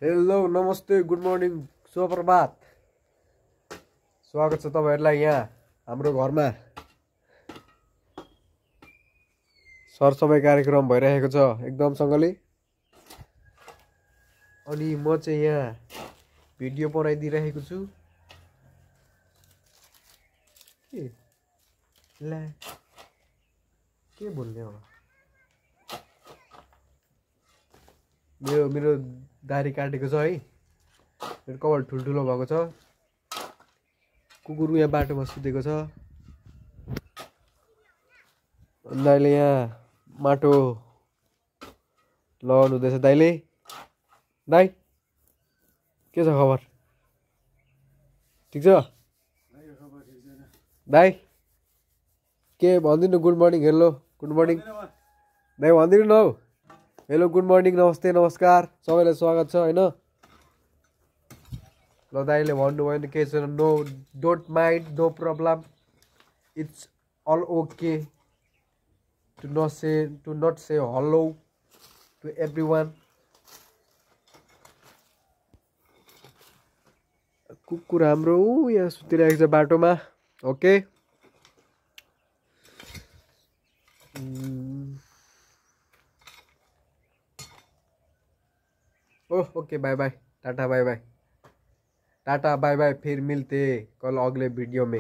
Hello नमस्ते good morning सुप्रभात स्वागत छ तपाईहरुलाई यहाँ हाम्रो घरमा सरसफाइ कार्यक्रम भइरहेको छ एकदमसँगले अनि म चाहिँ यहाँ भिडियो बनाइदिरहेको छु के बोल्ने हो मेरो दारी काटेको छ है मेरो कपाल ठुल्ठुलो भएको छ कुकुर यहाँ बाटोमा सुतेको छ दाइले यहाँ माटो लगाउनु हुँदैछ दाइले दाइ के छ खबर ठीक छ दाइ के भन्दिनु good morning hello good morning दाइ भन्दिनु न हौ हेलो गुड मर्निङ नमस्ते नमस्कार सबैलाई स्वागत छ हैन ल दाइले भन्नुभयो नि के छैन no don't mind no problem it's all okay to not say hello to everyone कुकुर हाम्रो यहाँ सुतिरहेको छ बाटोमा okay oh okay bye bye टाटा बाय बाय फिर मिलते कल अगले वीडियो में।